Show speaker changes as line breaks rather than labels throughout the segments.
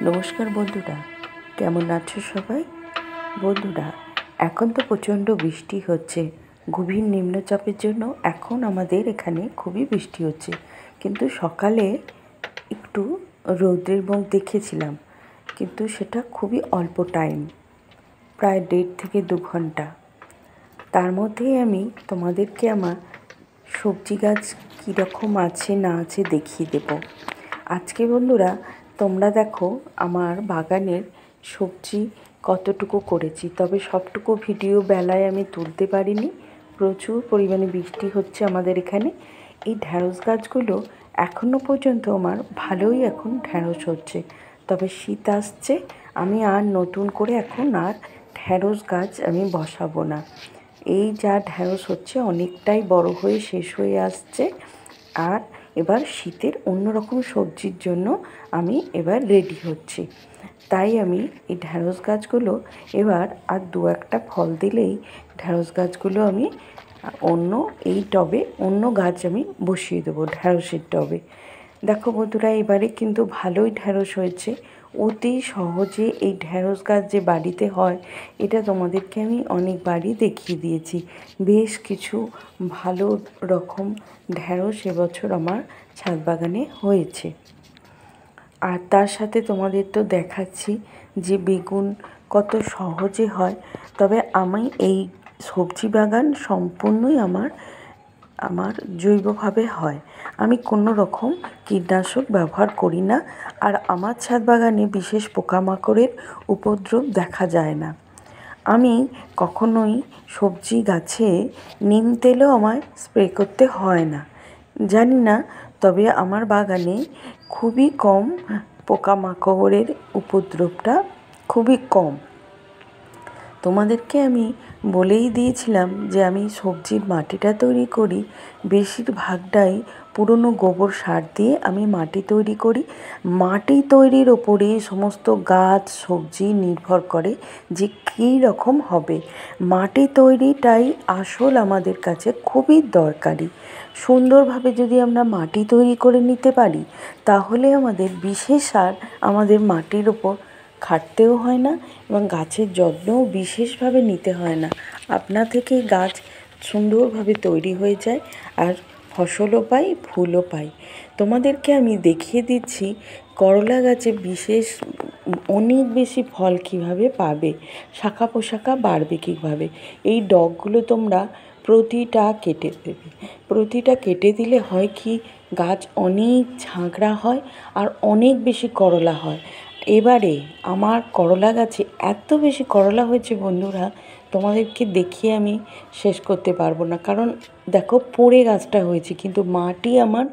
নমস্কার বন্ধুরা, কেমন আছো সবাই? বন্ধুরা, এখন তো প্রচণ্ড বৃষ্টি হচ্ছে। গভীর নিম্নচাপের জন্য এখন আমাদের এখানে খুবই বৃষ্টি হচ্ছে, কিন্তু সকালে একটু রৌদ্রের মুখ দেখেছিলাম, কিন্তু সেটা খুবই অল্প টাইম, প্রায় 1.5 থেকে 2 ঘন্টা। তার মধ্যেই আমি তোমাদেরকে আমার সবজি গাছ কীরকম আছে না আছে দেখিয়ে দেব। আজকে বন্ধুরা, তোমরা দেখো আমার বাগানের সবজি কতটুকু করেছি, তবে সবটুকু ভিডিও বেলায় আমি তুলতে পারিনি। প্রচুর পরিমাণে বৃষ্টি হচ্ছে আমাদের এখানে। এই ঢ্যাঁড়স গাছগুলো এখনও পর্যন্ত আমার ভালোই এখন ঢ্যাঁড়স হচ্ছে, তবে শীত আসছে, আমি আর নতুন করে এখন আর ঢ্যাঁড়স গাছ আমি বসাবো না। এই যা ঢ্যাঁড়স হচ্ছে অনেকটাই বড় হয়ে শেষ হয়ে আসছে, আর এবার শীতের অন্যরকম সবজির জন্য আমি এবার রেডি হচ্ছি। তাই আমি এই ঢ্যাঁড়স গাছগুলো এবার আর 2-1টা ফল দিলেই ঢ্যাঁড়স গাছগুলো আমি অন্য এই টবে অন্য গাছ আমি বসিয়ে দেবো ঢ্যাঁড়সের টবে। দেখো বন্ধুরা, এবারে কিন্তু ভালোই ঢ্যাঁড়স হয়েছে। অতি সহজে এই ঢ্যাঁড়স গাছ যে বাড়িতে হয়, এটা তোমাদেরকে আমি অনেকবারই দেখিয়ে দিয়েছি। বেশ কিছু ভালো রকম ঢ্যাঁড়স এবছর আমার ছাদ বাগানে হয়েছে। আর তার সাথে তোমাদের তো দেখাচ্ছি যে বেগুন কত সহজে হয়। তবে আমি এই সবজি বাগান সম্পূর্ণই আমার জৈবভাবে হয়। আমি কোনো রকম কীটনাশক ব্যবহার করি না, আর আমার ছাদ বাগানে বিশেষ পোকামাকড়ের উপদ্রব দেখা যায় না। আমি কখনোই সবজি গাছে নিম তেলও আমায় স্প্রে করতে হয় না, জানি না, তবে আমার বাগানে খুবই কম পোকামাকড়ের উপদ্রবটা খুবই কম। তোমাদেরকে আমি বলেই দিয়েছিলাম যে আমি সবজির মাটিটা তৈরি করি বেশিরভাগটাই পুরনো গোবর সার দিয়ে আমি মাটি তৈরি করি। মাটি তৈরির ওপরে সমস্ত গাছ সবজি নির্ভর করে যে কী রকম হবে। মাটি তৈরিটাই আসল আমাদের কাছে খুবই দরকারি। সুন্দরভাবে যদি আমরা মাটি তৈরি করে নিতে পারি, তাহলে আমাদের বিশেষ আর আমাদের মাটির ওপর খাটতেও হয় না, এবং গাছের যত্নও বিশেষভাবে নিতে হয় না। আপনা থেকেই গাছ সুন্দরভাবে তৈরি হয়ে যায়, আর ফসলও পাই, ফুলও পাই। তোমাদেরকে আমি দেখিয়ে দিচ্ছি করলা গাছে অনেক বেশি ফল কীভাবে পাবে, শাখা পোশাখা বাড়বে কীভাবে। এই ডগগুলো তোমরা প্রতিটা কেটে দেবে। প্রতিটা কেটে দিলে হয় কি, গাছ অনেক ঝাঁকড়া হয় আর অনেক বেশি করলা হয়। এবারে আমার করলা গাছে এত বেশি করলা হয়েছে বন্ধুরা, তোমাদেরকে দেখিয়ে আমি শেষ করতে পারবো না। কারণ দেখো, পড়ে গাছটা হয়েছে, কিন্তু মাটি আমার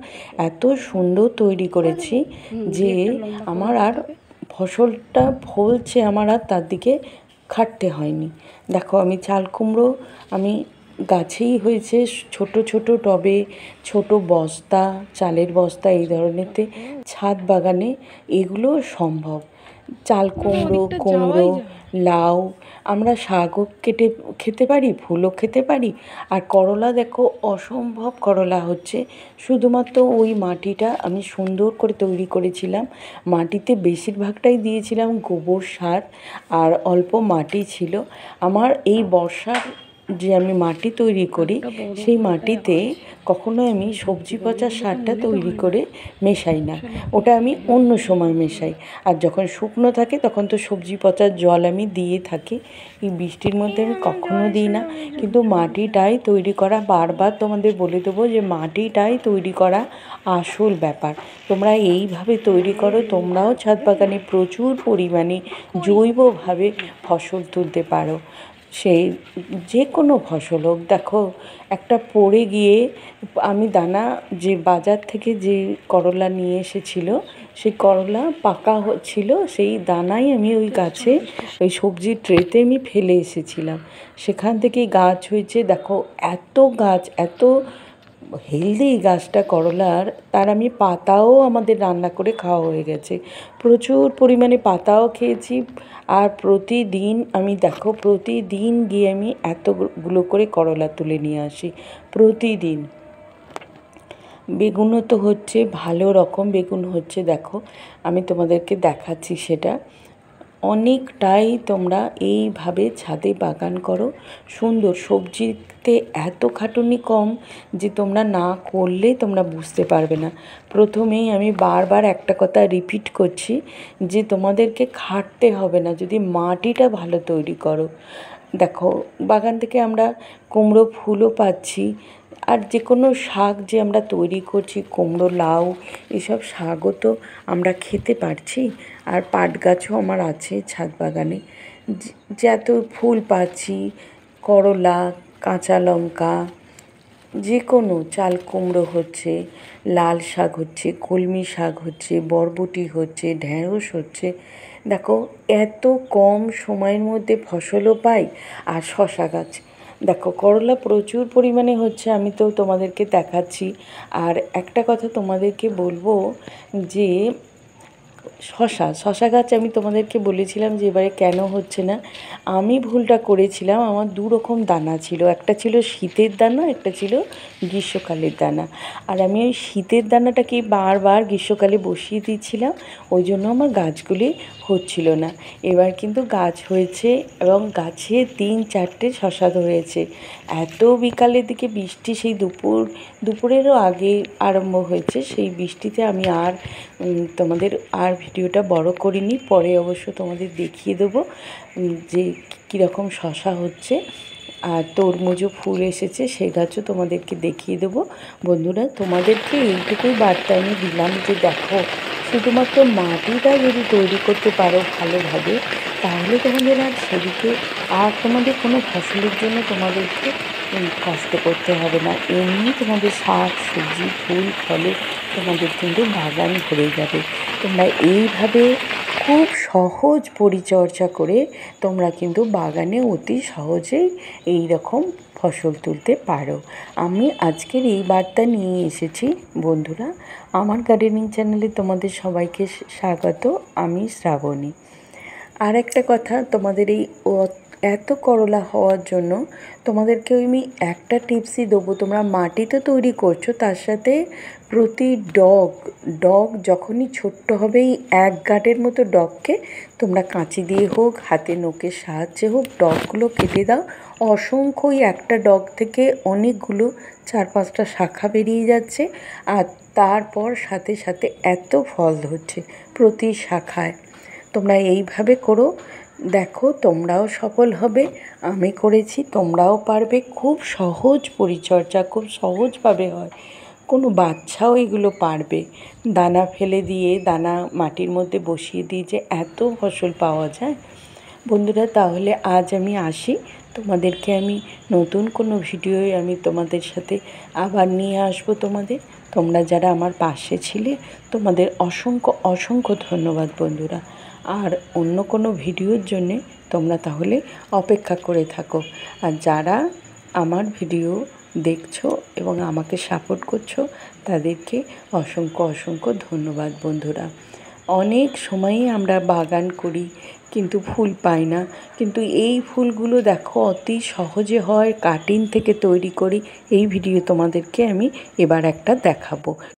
এত সুন্দর তৈরি করেছি যে আমার আর ফসলটা ফলছে, আমার আর তার দিকে খাটতে হয়নি। দেখো, আমি চাল কুমড়ো আমি গাছেই হয়েছে ছোট ছোট টবে, ছোট বস্তা, চালের বস্তা, এই ধরনেরতে ছাদ বাগানে এগুলো সম্ভব। চাল কুমড়ো, লাউ, আমরা শাকও কেটে খেতে পারি, ফুলও খেতে পারি। আর করলা দেখো, অসম্ভব করলা হচ্ছে। শুধুমাত্র ওই মাটিটা আমি সুন্দর করে তৈরি করেছিলাম। মাটিতে বেশিরভাগটাই দিয়েছিলাম গোবর সার, আর অল্প মাটি ছিল। আমার এই বর্ষার যে আমি মাটি তৈরি করি, সেই মাটিতে কখনোই আমি সবজি পচা সারটা তৈরি করে মেশাই না, ওটা আমি অন্য সময় মেশাই। আর যখন শুকনো থাকে তখন তো সবজি পচার জল আমি দিয়ে থাকি, এই বৃষ্টির মধ্যে আমি কখনো দিই না। কিন্তু মাটিটাই তৈরি করা, বারবার তোমাদের বলে দেবো যে মাটিটাই তৈরি করা আসল ব্যাপার। তোমরা এইভাবে তৈরি করো, তোমরাও ছাদ বাগানে প্রচুর পরিমাণে জৈবভাবে ফসল তুলতে পারো। সেই যে কোনো ফসল হোক। দেখো, একটা পড়ে গিয়ে আমি দানা, যে বাজার থেকে যে করলা নিয়ে এসেছিল, সেই করলা পাকা ছিল, সেই দানাই আমি ওই গাছে, ওই সবজির ট্রেতে আমি ফেলে এসেছিলাম। সেখান থেকেই গাছ হয়েছে। দেখো, এত গাছ, এত হেলদি গাছটা করলার, তার আমি পাতাও আমাদের রান্না করে খাওয়া হয়ে গেছে। প্রচুর পরিমাণে পাতাও খেয়েছি। আর প্রতিদিন আমি দেখো, প্রতিদিন গিয়ে আমি এতগুলো করে করলা তুলে নিয়ে আসি প্রতিদিন। বেগুনও তো হচ্ছে, ভালো রকম বেগুন হচ্ছে, দেখো আমি তোমাদেরকে দেখাচ্ছি সেটা। অনেকটাই তোমরা এইভাবে ছাদে বাগান করো, সুন্দর। সবজিতে এত খাটুনি কম যে তোমরা না করলে তোমরা বুঝতে পারবে না। প্রথমেই আমি বারবার একটা কথা রিপিট করছি যে তোমাদেরকে খাটতে হবে না যদি মাটিটা ভালো তৈরি করো। দেখো, বাগান থেকে আমরা কুমড়ো ফুলও পাচ্ছি, আর যে কোনো শাক যে আমরা তৈরি করছি, কুমড়ো, লাউ, এসব শাকও তো আমরা খেতে পারছি। আর পাট গাছও আমার আছে ছাদ বাগানে, যে এত ফুল পাচ্ছি, করলা, কাঁচা লঙ্কা, যে কোনো চাল কুমড়ো হচ্ছে, লাল শাক হচ্ছে, কলমি শাক হচ্ছে, বরবটি হচ্ছে, ঢ্যাঁড়স হচ্ছে। দেখো, এত কম সময়ের মধ্যে ফসলও পাই। আর শশা গাছ, দেখো করলা প্রচুর পরিমাণে হচ্ছে, আমি তো তোমাদেরকে দেখাচ্ছি। আর একটা কথা তোমাদেরকে বলবো যে শশা গাছ আমি তোমাদেরকে বলেছিলাম যে এবারে কেন হচ্ছে না। আমি ভুলটা করেছিলাম, আমার দু রকম দানা ছিল, একটা ছিল শীতের দানা, একটা ছিল গ্রীষ্মকালের দানা। আর আমি ওই শীতের দানাটাকে বারবার গ্রীষ্মকালে বসিয়ে দিচ্ছিলাম, ওই জন্য আমার গাছগুলি হচ্ছিল না। এবার কিন্তু গাছ হয়েছে এবং গাছে 3-4টে শশা ধরেছে। এত বিকালের দিকে বৃষ্টি, সেই দুপুরেরও আগে আরম্ভ হয়েছে, সেই বৃষ্টিতে আমি আর তোমাদের আর ভিডিওটা বড় করিনি। পরে অবশ্য তোমাদের দেখিয়ে দেবো যে কীরকম শশা হচ্ছে। আর তরমুজও ফুল এসেছে, সে গাছও তোমাদেরকে দেখিয়ে দেবো। বন্ধুরা, তোমাদেরকে এইটুকুই বার্তা আমি দিলাম যে দেখো, শুধুমাত্র মাটিটা যদি তৈরি করতে পারো ভালোভাবে, তাহলে তোমাদের আর সেদিকে আর তোমাদের কোনো ফসলের জন্য তোমাদেরকে কষ্ট করতে হবে না। এমনি তোমাদের শাক সবজি ফুল ফলে তোমাদের কিন্তু বাগান ভরে যাবে। তোমরা এইভাবে খুব সহজ পরিচর্যা করে তোমরা কিন্তু বাগানে অতি সহজেই এই রকম ফসল তুলতে পারো। আমি আজকের এই বার্তা নিয়ে এসেছি। বন্ধুরা, আমার গার্ডেনিং চ্যানেলে তোমাদের সবাইকে স্বাগত। আমি শ্রাবণী। আর একটা কথা, তোমাদের এই এত করলা হওয়ার জন্য তোমাদেরকে আমি একটা টিপসই দেবো। তোমরা মাটি তো তৈরি করছো, তার সাথে প্রতি ডগ যখনই ছোট্ট হবে, এই 1 গাঁটের মতো ডগকে তোমরা কাঁচি দিয়ে হোক, হাতে নখের সাহায্যে হোক, ডগগুলো কেটে দাও। অসংখ্য, ওই একটা ডগ থেকে অনেকগুলো 4-5টা শাখা বেরিয়ে যাচ্ছে, আর তারপর সাথে সাথে এত ফল ধরছে প্রতি শাখায়। তোমরা এইভাবে করো, দেখো তোমরাও সফল হবে। আমি করেছি, তোমরাও পারবে। খুব সহজ পরিচর্যা, খুব সহজভাবে হয়, কোনো বাচ্চাও এগুলো পারবে। দানা ফেলে দিয়ে, দানা মাটির মধ্যে বসিয়ে দিয়ে যে এত ফসল পাওয়া যায়। বন্ধুরা, তাহলে আজ আমি আসি। তোমাদেরকে আমি নতুন কোনো ভিডিওয় আমি তোমাদের সাথে আবার নিয়ে আসবো। তোমরা যারা আমার পাশে ছিলে, তোমাদের অসংখ্য অসংখ্য ধন্যবাদ বন্ধুরা। আর অন্য কোনো ভিডিওর জন্যে তোমরা তাহলে অপেক্ষা করে থাকো। আর যারা আমার ভিডিও দেখছো এবং আমাকে সাপোর্ট করছো, তাদেরকে অসংখ্য অসংখ্য ধন্যবাদ বন্ধুরা। অনেক সময়ই আমরা বাগান করি কিন্তু ফুল পাই না, কিন্তু এই ফুলগুলো দেখো অতি সহজে হয়, কাটিং থেকে তৈরি করি। এই ভিডিও তোমাদেরকে আমি এবার একটা দেখাবো।